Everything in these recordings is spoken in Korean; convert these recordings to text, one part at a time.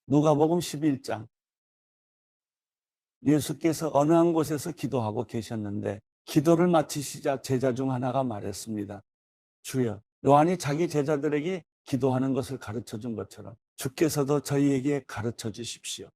누가복음 11장. 예수께서 어느 한 곳에서 기도하고 계셨는데 기도를 마치시자 제자 중 하나가 말했습니다. 주여, 요한이 자기 제자들에게 기도하는 것을 가르쳐 준 것처럼 주께서도 저희에게 가르쳐 주십시오.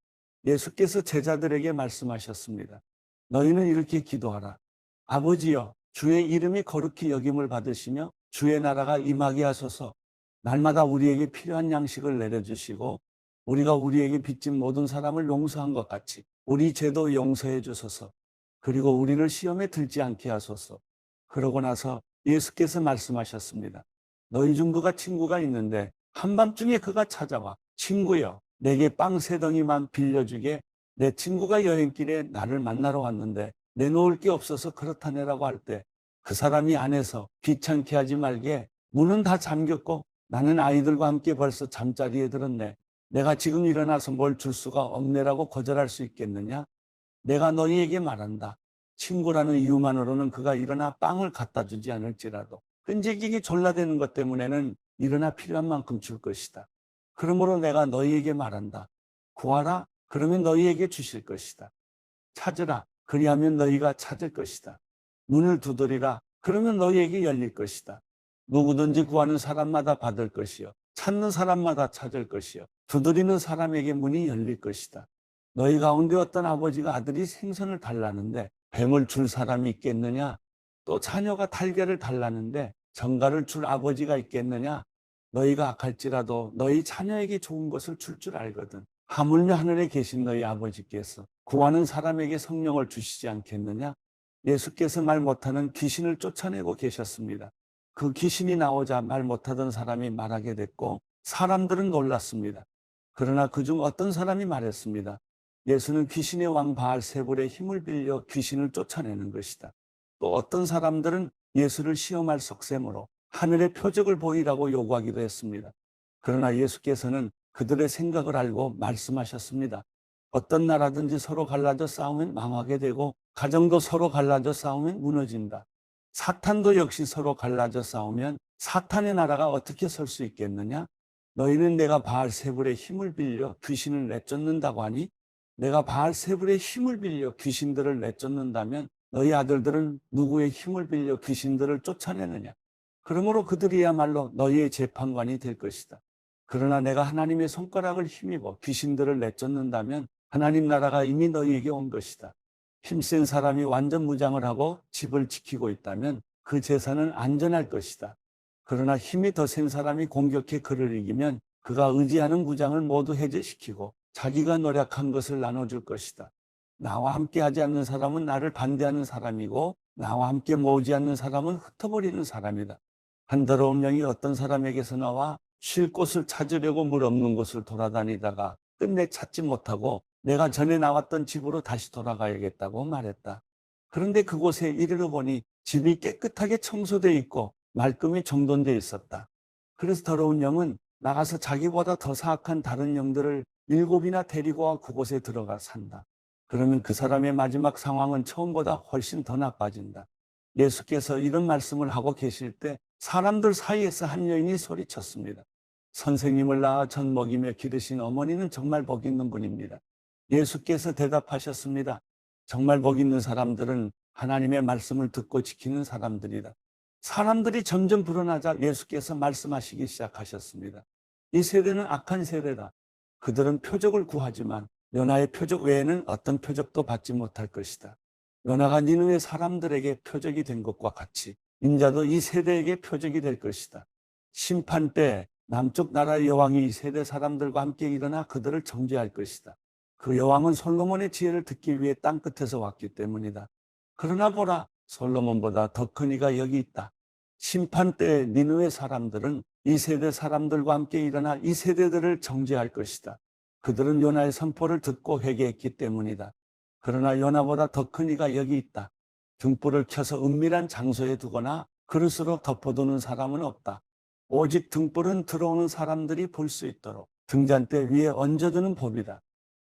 예수께서 제자들에게 말씀하셨습니다. 너희는 이렇게 기도하라. 아버지여, 주의 이름이 거룩히 여김을 받으시며 주의 나라가 임하게 하소서. 날마다 우리에게 필요한 양식을 내려주시고 우리가 우리에게 빚진 모든 사람을 용서한 것 같이 우리 죄도 용서해 주소서. 그리고 우리를 시험에 들지 않게 하소서. 그러고 나서 예수께서 말씀하셨습니다. 너희 중 누가 친구가 있는데 한밤중에 그가 찾아와 친구여, 내게 빵 3덩이만 빌려주게. 내 친구가 여행길에 나를 만나러 왔는데 내놓을 게 없어서 그렇다네라고 할 때 그 사람이 안에서 귀찮게 하지 말게, 문은 다 잠겼고 나는 아이들과 함께 벌써 잠자리에 들었네. 내가 지금 일어나서 뭘 줄 수가 없네라고 거절할 수 있겠느냐? 내가 너희에게 말한다. 친구라는 이유만으로는 그가 일어나 빵을 갖다 주지 않을지라도 끈질기게 졸라대는 것 때문에는 일어나 필요한 만큼 줄 것이다. 그러므로 내가 너희에게 말한다. 구하라, 그러면 너희에게 주실 것이다. 찾으라, 그리하면 너희가 찾을 것이다. 문을 두드리라, 그러면 너희에게 열릴 것이다. 누구든지 구하는 사람마다 받을 것이요, 찾는 사람마다 찾을 것이요, 두드리는 사람에게 문이 열릴 것이다. 너희 가운데 어떤 아버지가 아들이 생선을 달라는데 뱀을 줄 사람이 있겠느냐? 또 자녀가 달걀을 달라는데 정갈을 줄 아버지가 있겠느냐? 너희가 악할지라도 너희 자녀에게 좋은 것을 줄 알거든. 하물며 하늘에 계신 너희 아버지께서 구하는 사람에게 성령을 주시지 않겠느냐? 예수께서 말 못하는 귀신을 쫓아내고 계셨습니다. 그 귀신이 나오자 말 못하던 사람이 말하게 됐고 사람들은 놀랐습니다. 그러나 그중 어떤 사람이 말했습니다. 예수는 귀신의 왕 바알세불의 힘을 빌려 귀신을 쫓아내는 것이다. 또 어떤 사람들은 예수를 시험할 속셈으로 하늘의 표적을 보이라고 요구하기도 했습니다. 그러나 예수께서는 그들의 생각을 알고 말씀하셨습니다. 어떤 나라든지 서로 갈라져 싸우면 망하게 되고 가정도 서로 갈라져 싸우면 무너진다. 사탄도 역시 서로 갈라져 싸우면 사탄의 나라가 어떻게 설 수 있겠느냐? 너희는 내가 바알세불의 힘을 빌려 귀신을 내쫓는다고 하니, 내가 바알세불의 힘을 빌려 귀신들을 내쫓는다면 너희 아들들은 누구의 힘을 빌려 귀신들을 쫓아내느냐? 그러므로 그들이야말로 너희의 재판관이 될 것이다. 그러나 내가 하나님의 손가락을 힘입어 귀신들을 내쫓는다면 하나님 나라가 이미 너희에게 온 것이다. 힘센 사람이 완전 무장을 하고 집을 지키고 있다면 그 재산은 안전할 것이다. 그러나 힘이 더 센 사람이 공격해 그를 이기면 그가 의지하는 무장을 모두 해제시키고 자기가 노력한 것을 나눠줄 것이다. 나와 함께 하지 않는 사람은 나를 반대하는 사람이고 나와 함께 모으지 않는 사람은 흩어버리는 사람이다. 한 더러운 영이 어떤 사람에게서 나와 쉴 곳을 찾으려고 물 없는 곳을 돌아다니다가 끝내 찾지 못하고 내가 전에 나왔던 집으로 다시 돌아가야겠다고 말했다. 그런데 그곳에 이르러 보니 집이 깨끗하게 청소되어 있고 말끔히 정돈되어 있었다. 그래서 더러운 영은 나가서 자기보다 더 사악한 다른 영들을 7이나 데리고 와 그곳에 들어가 산다. 그러면 그 사람의 마지막 상황은 처음보다 훨씬 더 나빠진다. 예수께서 이런 말씀을 하고 계실 때 사람들 사이에서 한 여인이 소리쳤습니다. 선생님을 낳아 전 먹이며 기르신 어머니는 정말 복 있는 분입니다. 예수께서 대답하셨습니다. 정말 복 있는 사람들은 하나님의 말씀을 듣고 지키는 사람들이다. 사람들이 점점 불어나자 예수께서 말씀하시기 시작하셨습니다. 이 세대는 악한 세대다. 그들은 표적을 구하지만 요나의 표적 외에는 어떤 표적도 받지 못할 것이다. 요나가 니느웨 사람들에게 표적이 된 것과 같이 인자도 이 세대에게 표적이 될 것이다. 심판 때 남쪽 나라의 여왕이 이 세대 사람들과 함께 일어나 그들을 정죄할 것이다. 그 여왕은 솔로몬의 지혜를 듣기 위해 땅끝에서 왔기 때문이다. 그러나 보라, 솔로몬보다 더 큰 이가 여기 있다. 심판 때 니느웨 사람들은 이 세대 사람들과 함께 일어나 이 세대들을 정죄할 것이다. 그들은 요나의 선포를 듣고 회개했기 때문이다. 그러나 요나보다 더 큰 이가 여기 있다. 등불을 켜서 은밀한 장소에 두거나 그릇으로 덮어두는 사람은 없다. 오직 등불은 들어오는 사람들이 볼 수 있도록 등잔대 위에 얹어두는 법이다.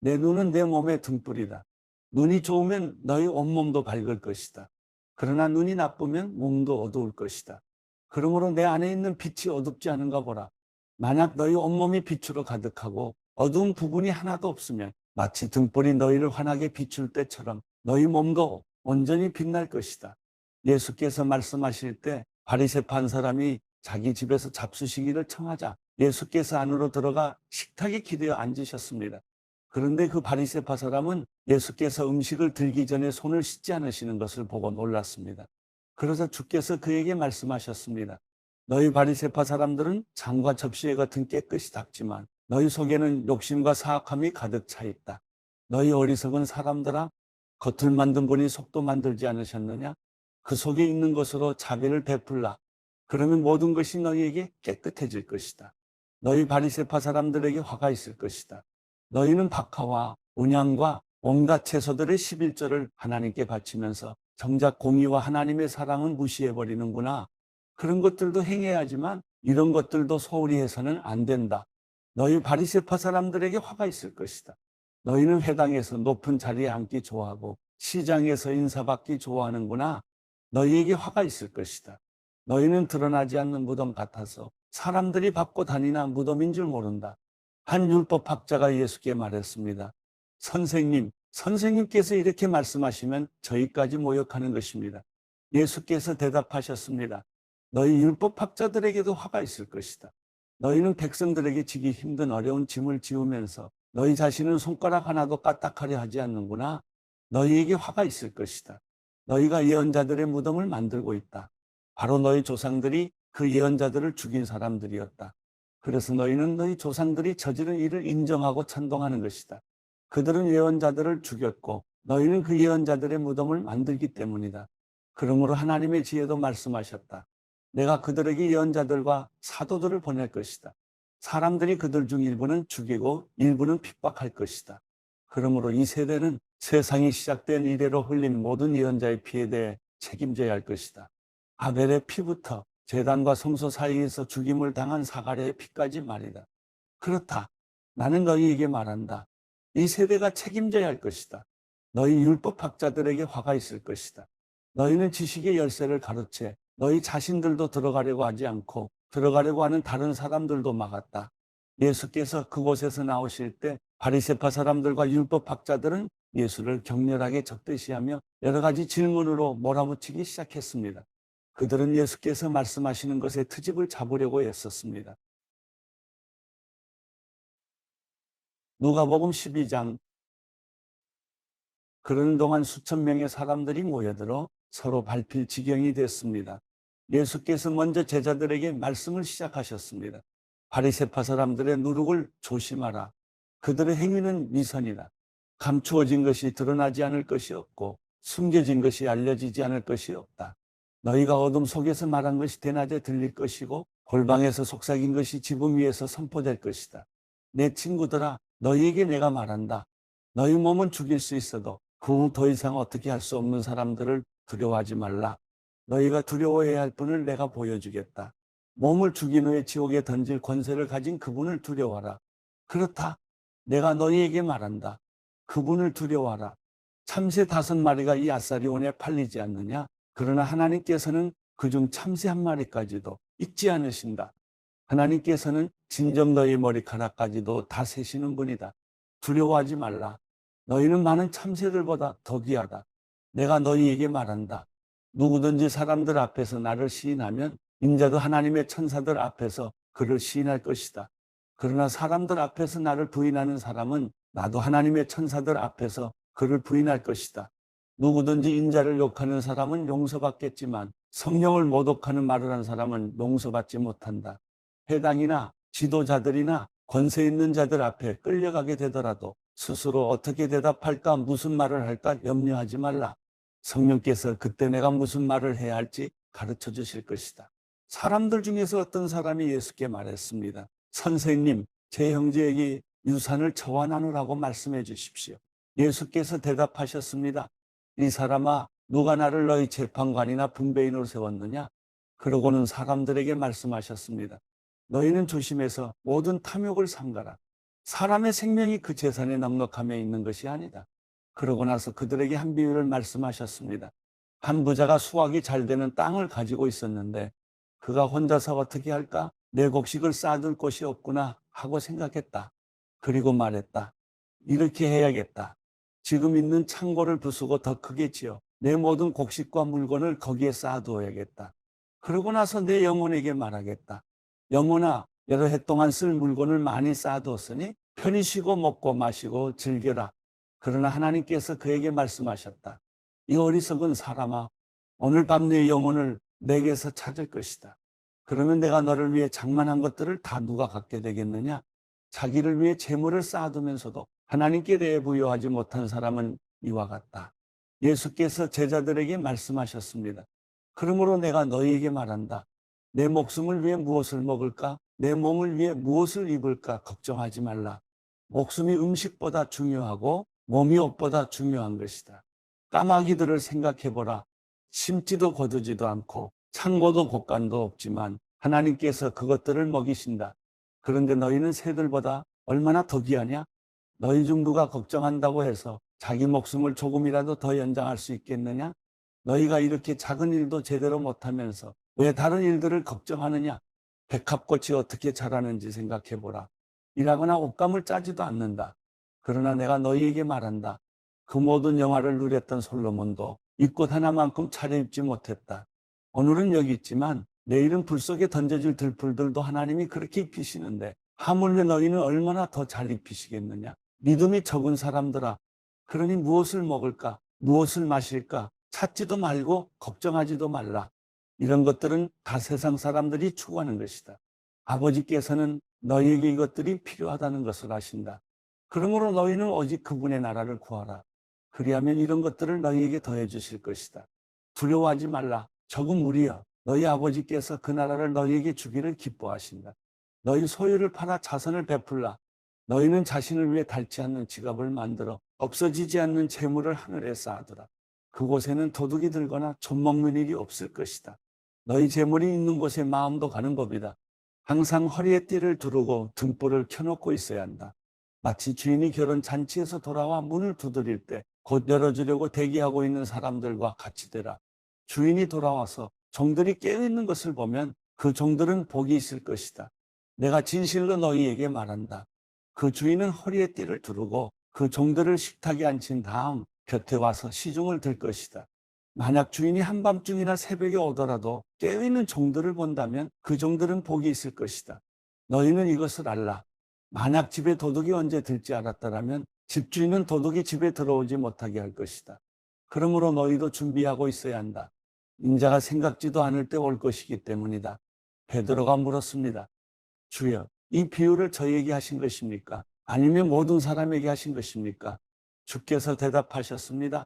내 눈은 내 몸의 등불이다. 눈이 좋으면 너희 온몸도 밝을 것이다. 그러나 눈이 나쁘면 몸도 어두울 것이다. 그러므로 내 안에 있는 빛이 어둡지 않은가 보라. 만약 너희 온몸이 빛으로 가득하고 어두운 부분이 하나도 없으면 마치 등불이 너희를 환하게 비출 때처럼 너희 몸도 온전히 빛날 것이다. 예수께서 말씀하실 때 바리새파 한 사람이 자기 집에서 잡수시기를 청하자 예수께서 안으로 들어가 식탁에 기대어 앉으셨습니다. 그런데 그 바리새파 사람은 예수께서 음식을 들기 전에 손을 씻지 않으시는 것을 보고 놀랐습니다. 그러자 주께서 그에게 말씀하셨습니다. 너희 바리새파 사람들은 잔과 접시에 겉은 깨끗이 닦지만 너희 속에는 욕심과 사악함이 가득 차 있다. 너희 어리석은 사람들아, 겉을 만든 분이 속도 만들지 않으셨느냐? 그 속에 있는 것으로 자비를 베풀라. 그러면 모든 것이 너희에게 깨끗해질 것이다. 너희 바리새파 사람들에게 화가 있을 것이다. 너희는 박하와 운양과 온갖 채소들의 11조를 하나님께 바치면서 정작 공의와 하나님의 사랑은 무시해버리는구나. 그런 것들도 행해야 하지만 이런 것들도 소홀히 해서는 안 된다. 너희 바리새파 사람들에게 화가 있을 것이다. 너희는 회당에서 높은 자리에 앉기 좋아하고 시장에서 인사받기 좋아하는구나. 너희에게 화가 있을 것이다. 너희는 드러나지 않는 무덤 같아서 사람들이 밟고 다니나 무덤인 줄 모른다. 한 율법학자가 예수께 말했습니다. 선생님께서 이렇게 말씀하시면 저희까지 모욕하는 것입니다. 예수께서 대답하셨습니다. 너희 율법학자들에게도 화가 있을 것이다. 너희는 백성들에게 지기 힘든 어려운 짐을 지우면서 너희 자신은 손가락 하나도 까딱하려 하지 않는구나. 너희에게 화가 있을 것이다. 너희가 예언자들의 무덤을 만들고 있다. 바로 너희 조상들이 그 예언자들을 죽인 사람들이었다. 그래서 너희는 너희 조상들이 저지른 일을 인정하고 찬동하는 것이다. 그들은 예언자들을 죽였고 너희는 그 예언자들의 무덤을 만들기 때문이다. 그러므로 하나님의 지혜도 말씀하셨다. 내가 그들에게 예언자들과 사도들을 보낼 것이다. 사람들이 그들 중 일부는 죽이고 일부는 핍박할 것이다. 그러므로 이 세대는 세상이 시작된 이래로 흘린 모든 예언자의 피에 대해 책임져야 할 것이다. 아벨의 피부터 제단과 성소 사이에서 죽임을 당한 사가랴의 피까지 말이다. 그렇다. 나는 너희에게 말한다. 이 세대가 책임져야 할 것이다. 너희 율법학자들에게 화가 있을 것이다. 너희는 지식의 열쇠를 가로채 너희 자신들도 들어가려고 하지 않고 들어가려고 하는 다른 사람들도 막았다. 예수께서 그곳에서 나오실 때 바리새파 사람들과 율법학자들은 예수를 격렬하게 적대시하며 여러 가지 질문으로 몰아붙이기 시작했습니다. 그들은 예수께서 말씀하시는 것에 트집을 잡으려고 애썼습니다. 누가복음 12장. 그러는 동안 수천 명의 사람들이 모여들어 서로 밟힐 지경이 됐습니다. 예수께서 먼저 제자들에게 말씀을 시작하셨습니다. 바리새파 사람들의 누룩을 조심하라. 그들의 행위는 위선이다. 감추어진 것이 드러나지 않을 것이 없고 숨겨진 것이 알려지지 않을 것이 없다. 너희가 어둠 속에서 말한 것이 대낮에 들릴 것이고 골방에서 속삭인 것이 지붕 위에서 선포될 것이다. 내 친구들아, 너희에게 내가 말한다. 너희 몸은 죽일 수 있어도 그 후 더 이상 어떻게 할 수 없는 사람들을 두려워하지 말라. 너희가 두려워해야 할 분을 내가 보여주겠다. 몸을 죽인 후에 지옥에 던질 권세를 가진 그분을 두려워하라. 그렇다. 내가 너희에게 말한다. 그분을 두려워하라. 참새 5마리가 이 아사리온에 팔리지 않느냐? 그러나 하나님께서는 그중 참새 1마리까지도 잊지 않으신다. 하나님께서는 진정 너희 머리카락까지도 다 세시는 분이다. 두려워하지 말라. 너희는 많은 참새들보다 더 귀하다. 내가 너희에게 말한다. 누구든지 사람들 앞에서 나를 시인하면 인자도 하나님의 천사들 앞에서 그를 시인할 것이다. 그러나 사람들 앞에서 나를 부인하는 사람은 나도 하나님의 천사들 앞에서 그를 부인할 것이다. 누구든지 인자를 욕하는 사람은 용서받겠지만 성령을 모독하는 말을 한 사람은 용서받지 못한다. 회당이나 지도자들이나 권세 있는 자들 앞에 끌려가게 되더라도 스스로 어떻게 대답할까, 무슨 말을 할까 염려하지 말라. 성령께서 그때 내가 무슨 말을 해야 할지 가르쳐 주실 것이다. 사람들 중에서 어떤 사람이 예수께 말했습니다. 선생님, 제 형제에게 유산을 저와 나누라고 말씀해 주십시오. 예수께서 대답하셨습니다. 이 사람아, 누가 나를 너희 재판관이나 분배인으로 세웠느냐? 그러고는 사람들에게 말씀하셨습니다. 너희는 조심해서 모든 탐욕을 삼가라. 사람의 생명이 그 재산의 넉넉함에 있는 것이 아니다. 그러고 나서 그들에게 한 비유를 말씀하셨습니다. 한 부자가 수확이 잘 되는 땅을 가지고 있었는데 그가 혼자서 어떻게 할까? 내 곡식을 쌓아둘 곳이 없구나 하고 생각했다. 그리고 말했다. 이렇게 해야겠다. 지금 있는 창고를 부수고 더 크게 지어 내 모든 곡식과 물건을 거기에 쌓아두어야겠다. 그러고 나서 내 영혼에게 말하겠다. 영혼아, 여러 해 동안 쓸 물건을 많이 쌓아두었으니 편히 쉬고 먹고 마시고 즐겨라. 그러나 하나님께서 그에게 말씀하셨다. 이 어리석은 사람아, 오늘 밤 내 영혼을 내게서 찾을 것이다. 그러면 내가 너를 위해 장만한 것들을 다 누가 갖게 되겠느냐? 자기를 위해 재물을 쌓아두면서도 하나님께 대해 부여하지 못한 사람은 이와 같다. 예수께서 제자들에게 말씀하셨습니다. 그러므로 내가 너희에게 말한다. 내 목숨을 위해 무엇을 먹을까? 내 몸을 위해 무엇을 입을까? 걱정하지 말라. 목숨이 음식보다 중요하고 몸이 옷보다 중요한 것이다. 까마귀들을 생각해보라. 심지도 거두지도 않고 창고도 곳간도 없지만 하나님께서 그것들을 먹이신다. 그런데 너희는 새들보다 얼마나 더 귀하냐? 너희 중 누가 걱정한다고 해서 자기 목숨을 조금이라도 더 연장할 수 있겠느냐? 너희가 이렇게 작은 일도 제대로 못하면서 왜 다른 일들을 걱정하느냐? 백합꽃이 어떻게 자라는지 생각해보라. 일하거나 옷감을 짜지도 않는다. 그러나 내가 너희에게 말한다. 그 모든 영화를 누렸던 솔로몬도 이 꽃 하나만큼 차려입지 못했다. 오늘은 여기 있지만 내일은 불 속에 던져질 들풀들도 하나님이 그렇게 입히시는데 하물며 너희는 얼마나 더 잘 입히시겠느냐. 믿음이 적은 사람들아, 그러니 무엇을 먹을까, 무엇을 마실까 찾지도 말고 걱정하지도 말라. 이런 것들은 다 세상 사람들이 추구하는 것이다. 아버지께서는 너희에게 이것들이 필요하다는 것을 아신다. 그러므로 너희는 오직 그분의 나라를 구하라. 그리하면 이런 것들을 너희에게 더해 주실 것이다. 두려워하지 말라. 적은 무리여. 너희 아버지께서 그 나라를 너희에게 주기를 기뻐하신다. 너희 소유를 팔아 자선을 베풀라. 너희는 자신을 위해 닳지 않는 지갑을 만들어 없어지지 않는 재물을 하늘에 쌓아두라. 그곳에는 도둑이 들거나 좀먹는 일이 없을 것이다. 너희 재물이 있는 곳에 마음도 가는 법이다. 항상 허리에 띠를 두르고 등불을 켜놓고 있어야 한다. 마치 주인이 결혼 잔치에서 돌아와 문을 두드릴 때 곧 열어주려고 대기하고 있는 사람들과 같이 되라. 주인이 돌아와서 종들이 깨어있는 것을 보면 그 종들은 복이 있을 것이다. 내가 진실로 너희에게 말한다. 그 주인은 허리에 띠를 두르고 그 종들을 식탁에 앉힌 다음 곁에 와서 시중을 들 것이다. 만약 주인이 한밤중이나 새벽에 오더라도 깨어있는 종들을 본다면 그 종들은 복이 있을 것이다. 너희는 이것을 알라. 만약 집에 도둑이 언제 들지 않았더라면 집주인은 도둑이 집에 들어오지 못하게 할 것이다. 그러므로 너희도 준비하고 있어야 한다. 인자가 생각지도 않을 때 올 것이기 때문이다. 베드로가 물었습니다. 주여, 이 비유를 저희에게 하신 것입니까? 아니면 모든 사람에게 하신 것입니까? 주께서 대답하셨습니다.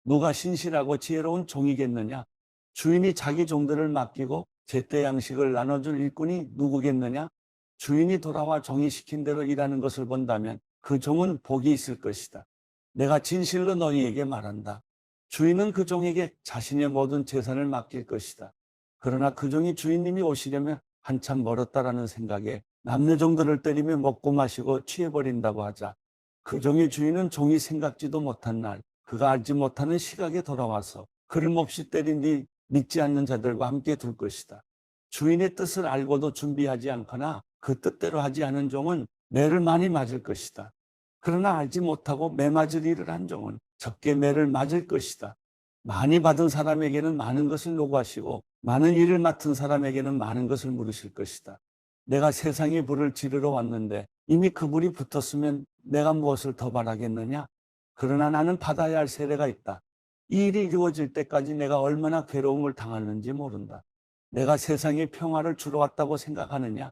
누가 신실하고 지혜로운 종이겠느냐? 주인이 자기 종들을 맡기고 제때 양식을 나눠줄 일꾼이 누구겠느냐? 주인이 돌아와 종이 시킨 대로 일하는 것을 본다면 그 종은 복이 있을 것이다. 내가 진실로 너희에게 말한다. 주인은 그 종에게 자신의 모든 재산을 맡길 것이다. 그러나 그 종이 주인님이 오시려면 한참 멀었다라는 생각에 남의 종들을 때리며 먹고 마시고 취해버린다고 하자. 그 종의 주인은 종이 생각지도 못한 날, 그가 알지 못하는 시각에 돌아와서 그를 몹시 때린 뒤 믿지 않는 자들과 함께 둘 것이다. 주인의 뜻을 알고도 준비하지 않거나 그 뜻대로 하지 않은 종은 매를 많이 맞을 것이다. 그러나 알지 못하고 매 맞을 일을 한 종은 적게 매를 맞을 것이다. 많이 받은 사람에게는 많은 것을 요구하시고 많은 일을 맡은 사람에게는 많은 것을 물으실 것이다. 내가 세상에 불을 지르러 왔는데 이미 그 불이 붙었으면 내가 무엇을 더 바라겠느냐? 그러나 나는 받아야 할 세례가 있다. 이 일이 이루어질 때까지 내가 얼마나 괴로움을 당하는지 모른다. 내가 세상에 평화를 주러 왔다고 생각하느냐?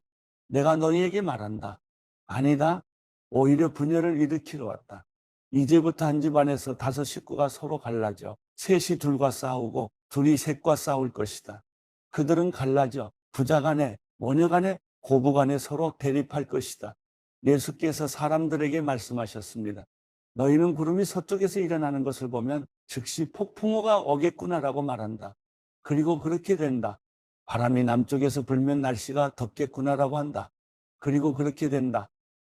내가 너희에게 말한다. 아니다. 오히려 분열을 일으키러 왔다. 이제부터 한 집안에서 5 식구가 서로 갈라져 셋이 둘과 싸우고 둘이 셋과 싸울 것이다. 그들은 갈라져 부자 간에 모녀 간에 고부 간에 서로 대립할 것이다. 예수께서 사람들에게 말씀하셨습니다. 너희는 구름이 서쪽에서 일어나는 것을 보면 즉시 폭풍우가 오겠구나라고 말한다. 그리고 그렇게 된다. 바람이 남쪽에서 불면 날씨가 덥겠구나라고 한다. 그리고 그렇게 된다.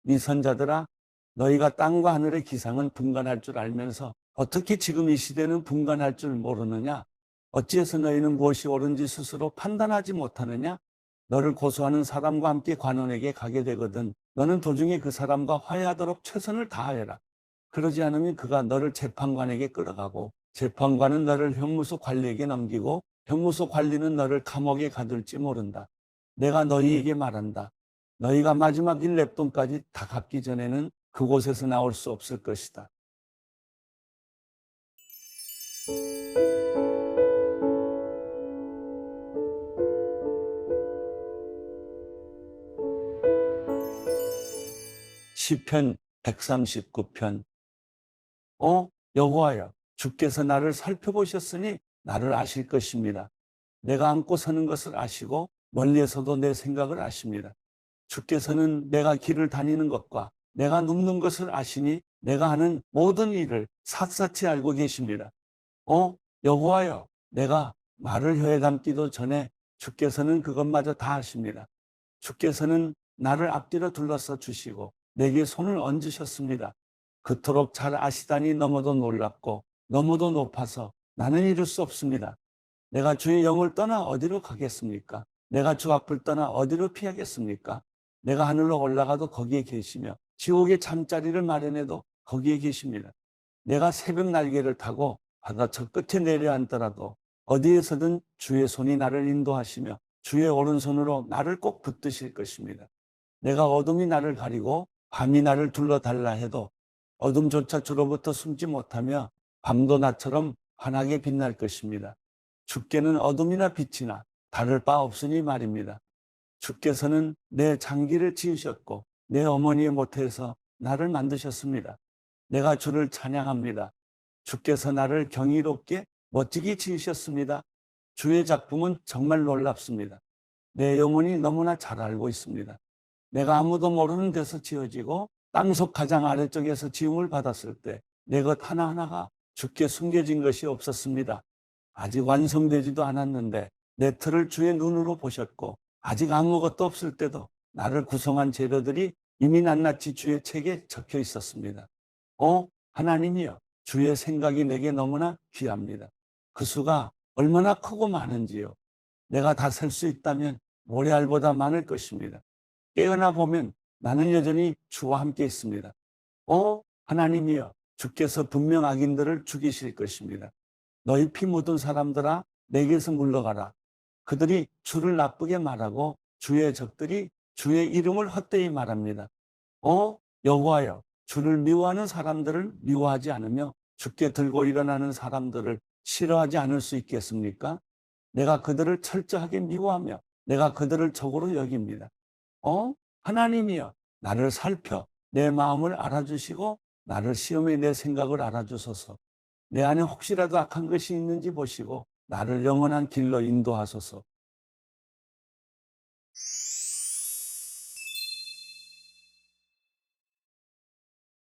네 선자들아, 너희가 땅과 하늘의 기상은 분간할 줄 알면서 어떻게 지금 이 시대는 분간할 줄 모르느냐? 어찌해서 너희는 무엇이 옳은지 스스로 판단하지 못하느냐? 너를 고소하는 사람과 함께 관원에게 가게 되거든 너는 도중에 그 사람과 화해하도록 최선을 다하여라. 그러지 않으면 그가 너를 재판관에게 끌어가고 재판관은 너를 형무소 관리에게 넘기고 형무소 관리는 너를 감옥에 가둘지 모른다. 내가 너희에게 말한다. 너희가 마지막 일 랩돈까지 다 갚기 전에는 그곳에서 나올 수 없을 것이다. 시편 139편. 여호와여, 주께서 나를 살펴보셨으니 나를 아실 것입니다. 내가 앉고 서는 것을 아시고 멀리에서도 내 생각을 아십니다. 주께서는 내가 길을 다니는 것과 내가 눕는 것을 아시니 내가 하는 모든 일을 샅샅이 알고 계십니다. 여호와여, 내가 말을 혀에 담기도 전에 주께서는 그것마저 다 아십니다. 주께서는 나를 앞뒤로 둘러싸 주시고 내게 손을 얹으셨습니다. 그토록 잘 아시다니 너무도 놀랍고 너무도 높아서 나는 이룰 수 없습니다. 내가 주의 영을 떠나 어디로 가겠습니까? 내가 주 앞을 떠나 어디로 피하겠습니까? 내가 하늘로 올라가도 거기에 계시며 지옥의 잠자리를 마련해도 거기에 계십니다. 내가 새벽 날개를 타고 바다 저 끝에 내려앉더라도 어디에서든 주의 손이 나를 인도하시며 주의 오른손으로 나를 꼭 붙드실 것입니다. 내가 어둠이 나를 가리고 밤이 나를 둘러달라 해도 어둠조차 주로부터 숨지 못하며 밤도 나처럼 환하게 빛날 것입니다. 주께는 어둠이나 빛이나 다를 바 없으니 말입니다. 주께서는 내 장기를 지으셨고 내 어머니의 모태에서 나를 만드셨습니다. 내가 주를 찬양합니다. 주께서 나를 경이롭게 멋지게 지으셨습니다. 주의 작품은 정말 놀랍습니다. 내 영혼이 너무나 잘 알고 있습니다. 내가 아무도 모르는 데서 지어지고 땅속 가장 아래쪽에서 지음을 받았을 때 내 것 하나하나가 주께 숨겨진 것이 없었습니다. 아직 완성되지도 않았는데 내 틀을 주의 눈으로 보셨고 아직 아무것도 없을 때도 나를 구성한 재료들이 이미 낱낱이 주의 책에 적혀 있었습니다. 하나님이여, 주의 생각이 내게 너무나 귀합니다. 그 수가 얼마나 크고 많은지요. 내가 다 셀 수 있다면 모래알보다 많을 것입니다. 깨어나 보면 나는 여전히 주와 함께 있습니다. 하나님이여, 주께서 분명 악인들을 죽이실 것입니다. 너희 피 묻은 사람들아, 내게서 물러가라. 그들이 주를 나쁘게 말하고 주의 적들이 주의 이름을 헛되이 말합니다. 여호와여, 주를 미워하는 사람들을 미워하지 않으며 주께 들고 일어나는 사람들을 싫어하지 않을 수 있겠습니까? 내가 그들을 철저하게 미워하며 내가 그들을 적으로 여깁니다. 하나님이여, 나를 살펴 내 마음을 알아주시고 나를 시험해 내 생각을 알아주소서. 내 안에 혹시라도 악한 것이 있는지 보시고 나를 영원한 길로 인도하소서.